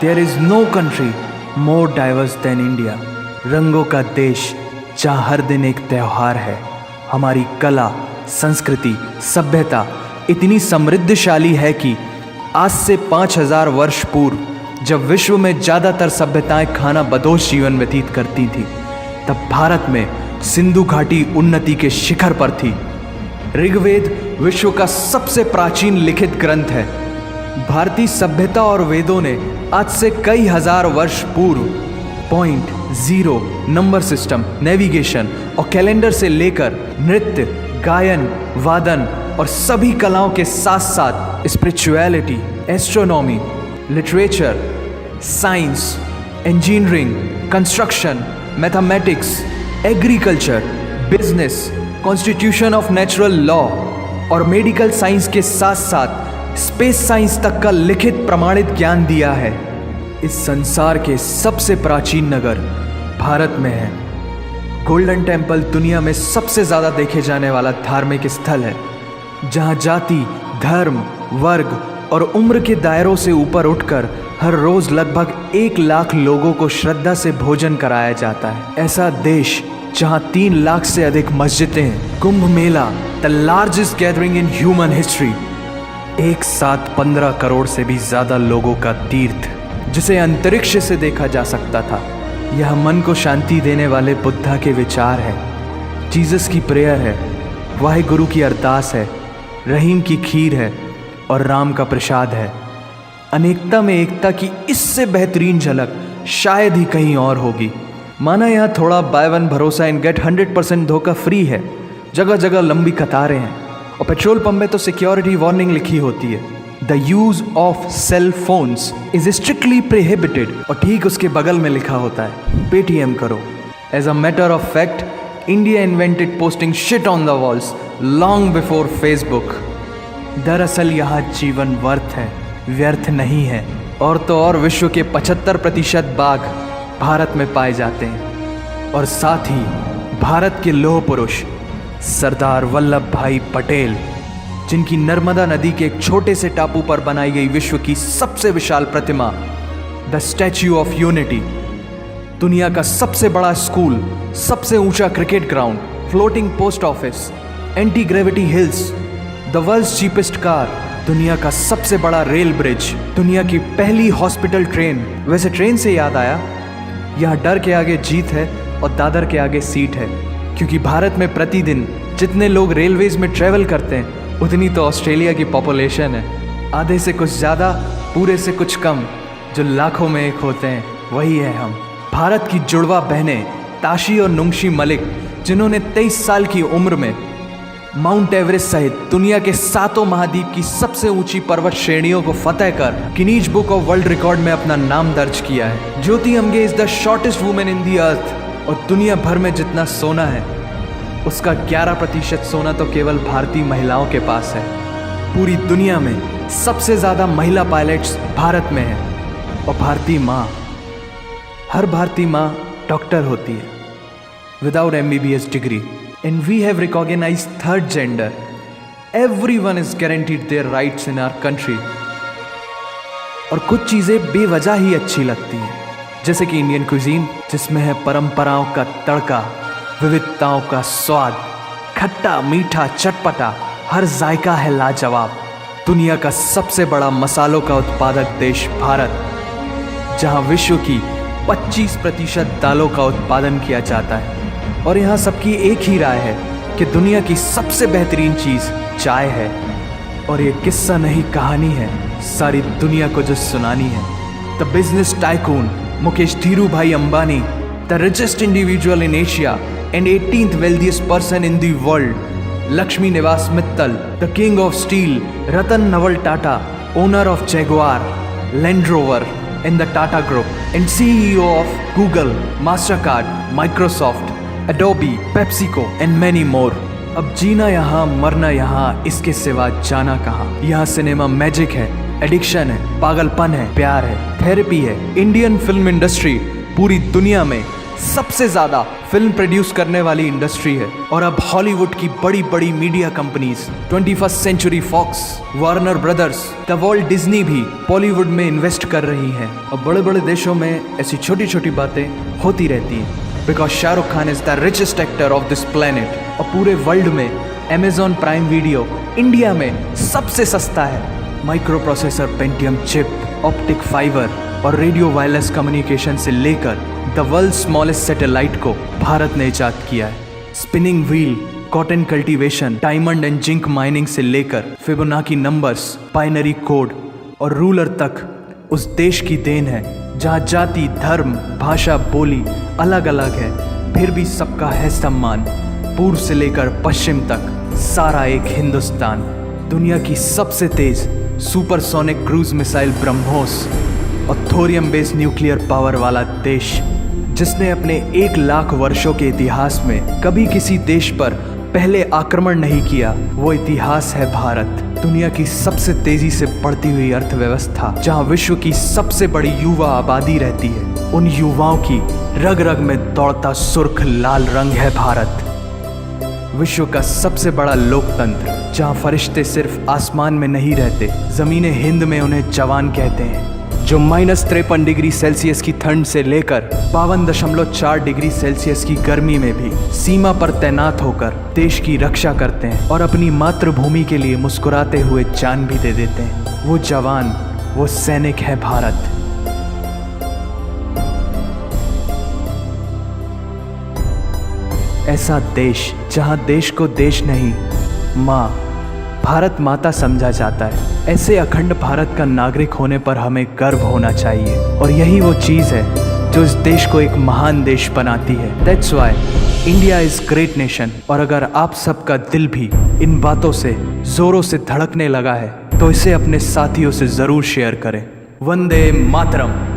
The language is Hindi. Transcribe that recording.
There is no country more diverse than India. रंगों का देश जहाँ हर दिन एक त्यौहार है। हमारी कला, संस्कृति, सभ्यता इतनी समृद्धशाली है कि आज से 5000 वर्ष पूर्व जब विश्व में ज़्यादातर सभ्यताएं खाना बदोश जीवन व्यतीत करती थीं, तब भारत में सिंधु घाटी उन्नति के शिखर पर थी। ऋग्वेद विश्व का सबसे प्राचीन लिखित ग्रंथ है। भारतीय सभ्यता और वेदों ने आज से कई हजार वर्ष पूर्व point, zero, number system, navigation और कैलेंडर से लेकर नृत्य, गायन, वादन और सभी कलाओं के साथ साथ spirituality, astronomy, literature, science, engineering, construction, mathematics, agriculture, business, constitution of natural law और मेडिकल साइंस के साथ साथ स्पेस साइंस तक का लिखित प्रमाणित ज्ञान दिया है। इस संसार के सबसे प्राचीन नगर भारत में है। गोल्डन टेम्पल दुनिया में सबसे ज़्यादा देखे जाने वाला धार्मिक स्थल है, जहाँ जाति, धर्म, वर्ग और उम्र के दायरों से ऊपर उठकर हर रोज़ लगभग 1 लाख लोगों को श्रद्धा से भोजन कराया जाता है। ऐसा देश जहाँ 3 लाख से अधिक मस्जिदें हैं। Kumbh Mela, the largest gathering in human history, एक साथ 15 करोड़ से भी ज़्यादा लोगों का तीर्थ, जिसे अंतरिक्ष से देखा जा सकता था। यह मन को शांति देने वाले बुद्धा के विचार है, जीसस की प्रेयर है, वाहिगुरु की अरदास है, रहीम की खीर है और राम का प्रसाद है। अनेकता में एकता की इससे बेहतरीन झलक शायद ही कहीं और होगी। माना यहाँ थोड़ा बाय वन भरोसा इन गेट 100% धोखा फ्री है। जगह जगह लंबी कतारें हैं और पेट्रोल पंप में तो सिक्योरिटी वार्निंग लिखी होती है, the use of cell phones is strictly prohibited, और ठीक उसके बगल में लिखा होता है पेटीएम करो। As a matter of fact, India invented posting shit on the walls long before Facebook. दरअसल यहाँ जीवन वर्थ है, व्यर्थ नहीं है। और तो और विश्व के 75% बाघ भारत में पाए जाते हैं। और साथ ही भारत के लौह पुरुष सरदार वल्लभ भाई पटेल, जिनकी नर्मदा नदी के एक छोटे से टापू पर बनाई गई विश्व की सबसे विशाल प्रतिमा द स्टैच्यू ऑफ यूनिटी, दुनिया का सबसे बड़ा स्कूल, सबसे ऊंचा cricket ground, floating post office, anti gravity hills, the world's cheapest car, दुनिया का सबसे बड़ा रेल ब्रिज, दुनिया की पहली हॉस्पिटल ट्रेन। वैसे ट्रेन से याद आया, यहाँ डर के आगे जीत है और दादर के आगे सीट है, क्योंकि भारत में प्रतिदिन जितने लोग रेलवेज में ट्रैवल करते हैं उतनी तो ऑस्ट्रेलिया की पॉपुलेशन है। आधे से कुछ ज़्यादा, पूरे से कुछ कम, जो लाखों में एक होते हैं, वही है हम। भारत की जुड़वा बहनें ताशी और नुंगशी मलिक, जिन्होंने 23 साल की उम्र में माउंट एवरेस्ट सहित दुनिया के 7 महाद्वीप की सबसे ऊंची पर्वत श्रेणियों को फतेह कर Guinness book of world record में अपना नाम दर्ज किया है। Jyoti Amge is the shortest women in the earth, और दुनिया भर में जितना सोना है उसका 11% सोना तो केवल भारतीय महिलाओं के पास है। पूरी दुनिया में सबसे ज़्यादा महिला पायलट्स भारत में हैं। और भारतीय माँ, हर भारतीय माँ डॉक्टर होती है without MBBS degree. And we have recognized third gender. Everyone is guaranteed their rights in our country. और कुछ चीज़ें बेवजह ही अच्छी लगती हैं, जैसे कि इंडियन क्विजीन, जिसमें है परंपराओं का तड़का, विविधताओं का स्वाद, खट्टा, मीठा, चटपटा, हर जायका है लाजवाब। दुनिया का सबसे बड़ा मसालों का उत्पादक देश भारत, जहाँ विश्व की 25% दालों का उत्पादन किया जाता है। और यहाँ सबकी एक ही राय है कि दुनिया की सबसे बेहतरीन चीज़ चाय है। और ये किस्सा नहीं, कहानी है, सारी दुनिया को जो सुनानी है। The business tycoon Mukesh Dhirubhai Ambani, the richest individual in Asia and 18th wealthiest person in the world, Lakshmi Niwas Mittal, the king of steel Ratan Naval Tata, owner of Jaguar, Land Rover in the Tata Group and CEO of Google, Mastercard, Microsoft, Adobe, PepsiCo and many more. अब जीना यहाँ, मरना यहाँ, इसके सिवा जाना कहाँ। यहाँ सिनेमा मैजिक है, एडिक्शन है, पागलपन है, प्यार है, थेरेपी है। इंडियन फिल्म इंडस्ट्री पूरी दुनिया में सबसे ज्यादा फिल्म प्रोड्यूस करने वाली इंडस्ट्री है। और अब हॉलीवुड की बड़ी बड़ी media companies 21st Century Fox, Warner Brothers, the Walt Disney भी बॉलीवुड में इन्वेस्ट कर रही हैं। और बड़े बड़े देशों में ऐसी छोटी छोटी बातें होती रहती हैं। Because Shahrukh Khan is the richest actor of this planet. और पूरे वर्ल्ड में Amazon प्राइम वीडियो इंडिया में सबसे सस्ता है। Micro processor Pentium chip, optic fibre और रेडियो वायरलेस कम्युनिकेशन से लेकर द वर्ल्ड स्मॉलेस्ट सैटेलाइट को भारत ने इजाद किया है। Spinning wheel, cotton cultivation, diamond and zinc mining से लेकर फिबोनाची नंबर्स, बाइनरी कोड और रूलर तक उस देश की देन है जहाँ जाति, धर्म, भाषा, बोली अलग अलग है, फिर भी सबका है सम्मान। पूर्व से लेकर पश्चिम तक सारा एक हिंदुस्तान। दुनिया की सबसे तेज सुपरसोनिक क्रूज मिसाइल ब्रह्मोस और थोरियम बेस्ड न्यूक्लियर पावर वाला देश, जिसने अपने 1,00,000 वर्षों के इतिहास में कभी किसी देश पर पहले आक्रमण नहीं किया, वो इतिहास है भारत। दुनिया की सबसे तेजी से बढ़ती हुई अर्थव्यवस्था, जहां विश्व की सबसे बड़ी युवा आबादी रहती है, उन युवाओं की रग रग में दौड़ता सुर्ख लाल रंग है भारत। विश्व का सबसे बड़ा लोकतंत्र, जहां फरिश्ते सिर्फ आसमान में नहीं रहते, जमीन हिंद में उन्हें जवान कहते हैं, जो -53 डिग्री सेल्सियस की ठंड से लेकर 52.4 डिग्री सेल्सियस की गर्मी में भी सीमा पर तैनात होकर देश की रक्षा करते हैं और अपनी मातृभूमि के लिए मुस्कुराते हुए जान भी दे देते हैं। वो जवान, वो सैनिक है भारत। ऐसा देश जहां देश को देश नहीं, माँ, भारत माता समझा जाता है। ऐसे अखंड भारत का नागरिक होने पर हमें गर्व होना चाहिए। और यही वो चीज़ है जो इस देश को एक महान देश बनाती है। That's why India is great nation. और अगर आप सबका दिल भी इन बातों से जोरों से धड़कने लगा है तो इसे अपने साथियों से ज़रूर शेयर करें। वंदे मातरम।